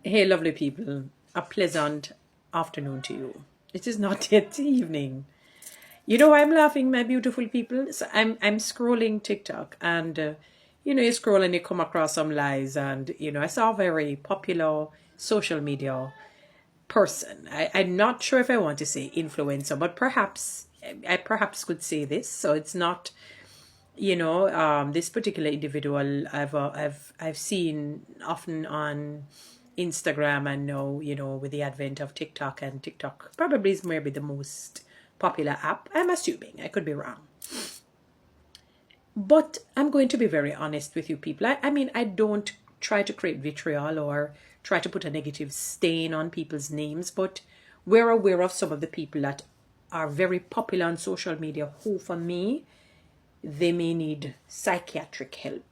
Hey, lovely people. A pleasant afternoon to you. It is not yet evening. You know why I'm laughing, my beautiful people? So I'm scrolling TikTok and you scroll and you come across some lies and I saw a very popular social media person. I'm not sure if I want to say influencer, but perhaps I perhaps could say this. So it's not this particular individual I've seen often on Instagram, and now with the advent of TikTok, and TikTok probably is maybe the most popular app. I'm assuming, I could be wrong, but I'm going to be very honest with you people. I mean, I don't try to create vitriol or try to put a negative stain on people's names, but we're aware of some of the people that are very popular on social media who, for me, they may need psychiatric help,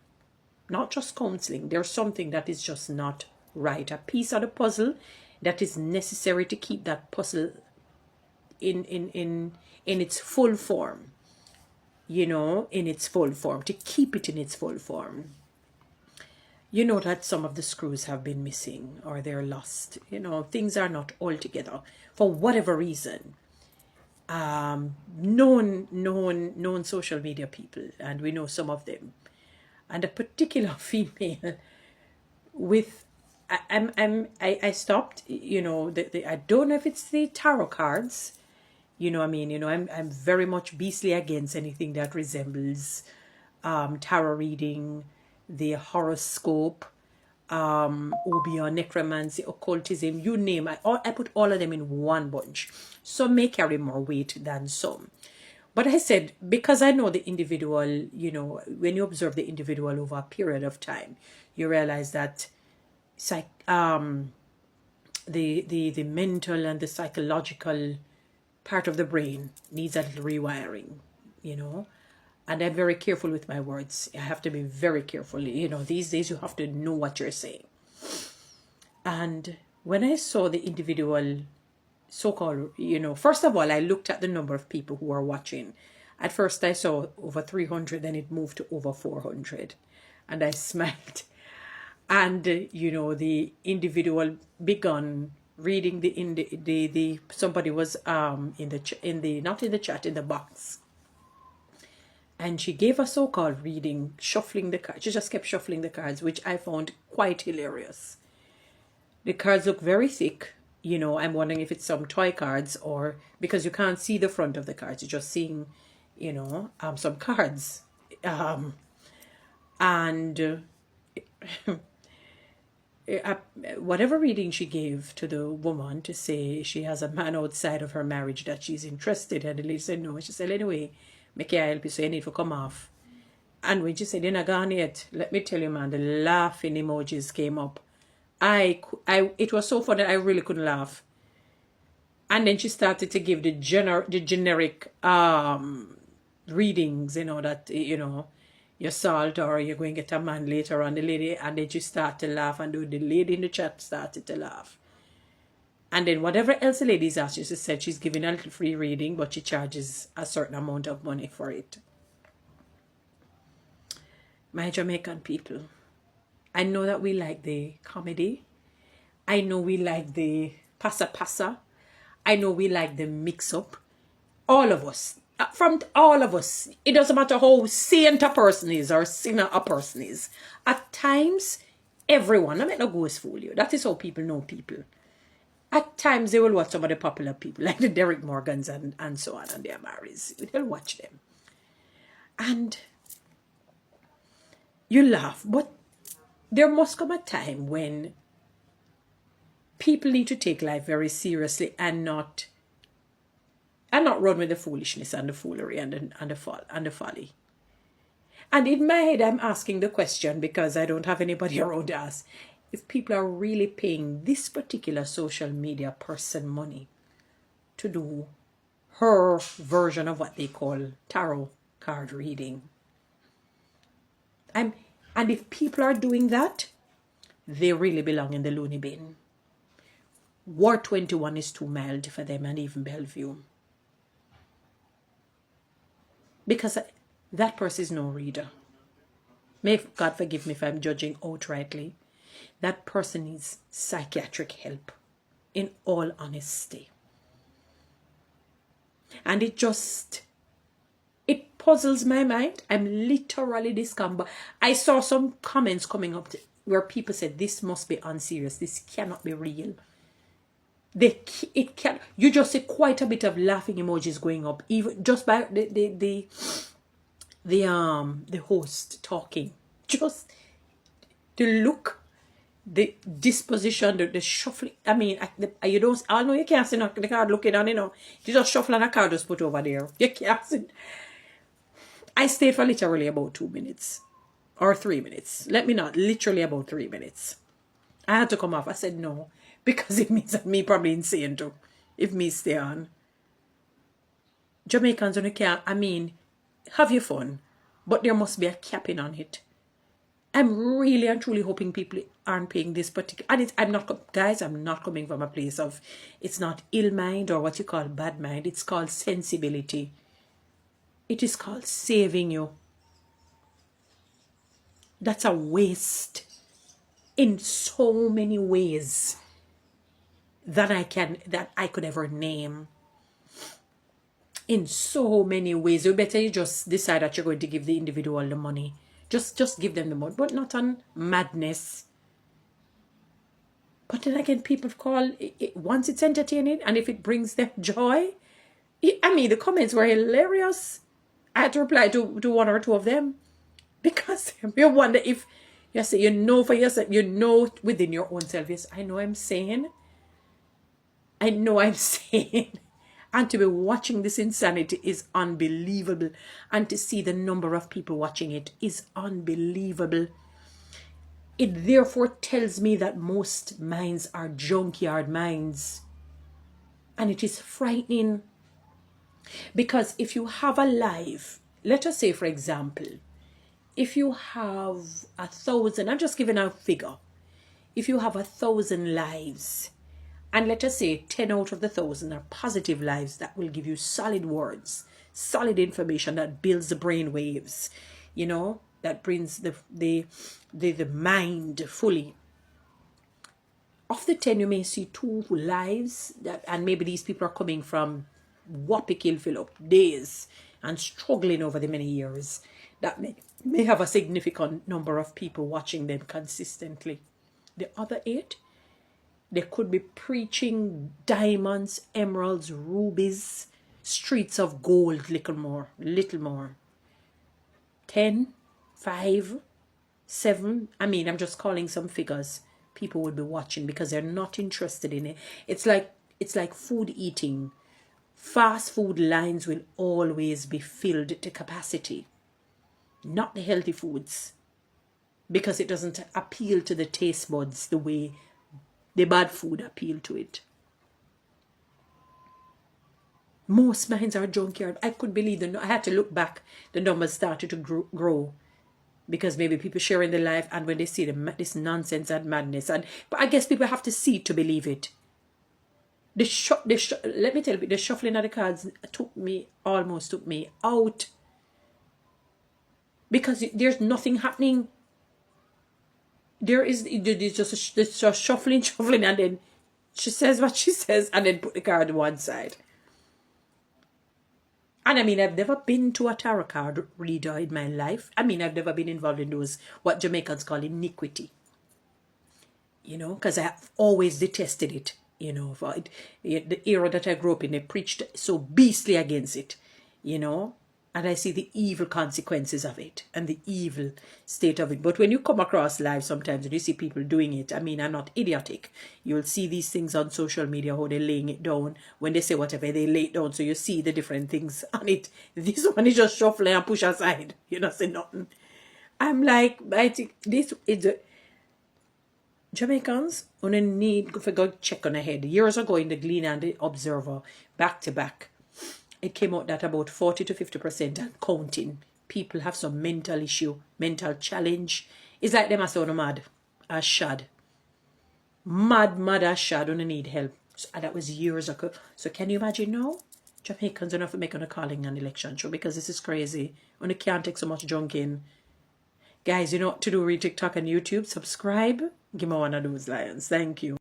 not just counseling. There's something that is just not right. A piece of the puzzle that is necessary to keep that puzzle in its full form. In its full form, to keep it in its full form. You know that some of the screws have been missing or they're lost. Things are not all together for whatever reason. Known social media people, and we know some of them, and a particular female with I stopped. I don't know if it's the tarot cards. I'm very much beastly against anything that resembles tarot reading, the horoscope, obeah, necromancy, occultism, you name it. I put all of them in one bunch. Some may carry more weight than some. But I said, because I know the individual, when you observe the individual over a period of time, you realize that the mental and the psychological part of the brain needs a little rewiring, and I'm very careful with my words. I have to be very careful. These days you have to know what you're saying. And when I saw the individual so-called, first of all, I looked at the number of people who are watching. At first I saw over 300, then it moved to over 400. And I smiled. And, the individual began reading the somebody was not in the chat, in the box. And she gave a so-called reading, shuffling the cards. She just kept shuffling the cards, which I found quite hilarious. The cards look very thick. I'm wondering if it's some toy cards, or because you can't see the front of the cards. You're just seeing, some cards. And whatever reading she gave to the woman to say she has a man outside of her marriage that she's interested in, and the lady said no. She said, anyway, make I help you, so you need to come off. And when she said, you're not gone yet, let me tell you, man, the laughing emojis came up. It was so funny, I really couldn't laugh. And then she started to give the generic readings, that, you're salt or you're going to get a man later on, the lady, and then she started to laugh, and the lady in the chat started to laugh. And then whatever else the ladies asked, she said she's giving a little free reading, but she charges a certain amount of money for it. My Jamaican people, I know that we like the comedy. I know we like the pasa. I know we like the mix-up. All of us. From all of us. It doesn't matter how saint a person is or sinner a person is. At times, everyone, I mean, no ghost fool you. That is how people know people. At times, they will watch some of the popular people, like the Derek Morgans and so on, and their marriages. They'll watch them. And you laugh, but there must come a time when people need to take life very seriously and not run with the foolishness and the foolery and the folly. And in my head, I'm asking the question, because I don't have anybody around to ask, if people are really paying this particular social media person money to do her version of what they call tarot card reading. And if people are doing that, they really belong in the loony bin. War 21 is too mild for them, and even Bellevue. Because that person is no reader. May God forgive me if I'm judging outrightly. that person needs psychiatric help, in all honesty. And it puzzles my mind. I'm literally discomfort. I saw some comments coming up where people said this must be unserious. This cannot be real. You just see quite a bit of laughing emojis going up, even just by the host talking. Just the look, the disposition, the shuffling. I mean, I know you can't see the card looking on, you just shuffle and a card just put over there. You can't see. I stayed for literally about 2 minutes or 3 minutes. Literally about 3 minutes. I had to come off. I said no, because it means that me probably insane too if me stay on. Jamaicans only can't, have your fun, but there must be a capping on it. I'm really and truly hoping people aren't paying this particular, and I'm not coming from a place of, it's not ill mind or what you call bad mind. It's called sensibility. It is called saving you. That's a waste in so many ways that I could ever name. In so many ways. You just decide that you're going to give the individual the money. Just give them the money, but not on madness. But then again, people call it, once it's entertaining and if it brings them joy. The comments were hilarious. I had to reply to one or two of them, because you wonder if you say, for yourself, within your own self, yes, I know I'm sane. And to be watching this insanity is unbelievable. And to see the number of people watching it is unbelievable. It therefore tells me that most minds are junkyard minds. And it is frightening. Because if you have a life, let us say, for example, if you have 1,000, I'm just giving a figure. If you have 1,000 lives, and let us say 10 out of the 1,000 are positive lives that will give you solid words, solid information that builds the brain waves, that brings the mind fully. Of the 10, you may see 2 lives, and maybe these people are coming from whoppy kill up days and struggling over the many years, that may have a significant number of people watching them consistently. The other 8, they could be preaching diamonds, emeralds, rubies, streets of gold, little more. 10, 5, 7, I'm just calling some figures. People will be watching because they're not interested in it. It's like food eating. Fast food lines will always be filled to capacity. Not the healthy foods. Because it doesn't appeal to the taste buds the way the bad food appeal to it. Most minds are junkyard. I couldn't believe I had to look back. The numbers started to grow. Because maybe people sharing their life, and when they see this nonsense and madness. But I guess people have to see it to believe it. Let me tell you, the shuffling of the cards almost took me out. Because there's nothing happening. There's just shuffling, and then she says what she says, and then put the card to one side. And I've never been to a tarot card reader in my life. I've never been involved in those, what Jamaicans call iniquity. Because I have always detested it. For the era that I grew up in, they preached so beastly against it, and I see the evil consequences of it and the evil state of it. But when you come across live sometimes and you see people doing it, I'm not idiotic. You'll see these things on social media, how they're laying it down. When they say whatever, they lay it down, so you see the different things on it. This one is just shuffling and push aside. You don't say nothing. I'm like, I think this is Jamaicans only need to go check on ahead. Years ago in the Gleaner and the Observer, back to back, it came out that about 40 to 50% and counting people have some mental issue, mental challenge. It's like them are so mad as shad. Mad as shad, only need help. So, and that was years ago. So can you imagine now? Jamaicans don't have to make on a calling an election show because this is crazy. Only can't take so much junk in. Guys, you know what to do with TikTok and YouTube? Subscribe. Give me one of those lions. Thank you.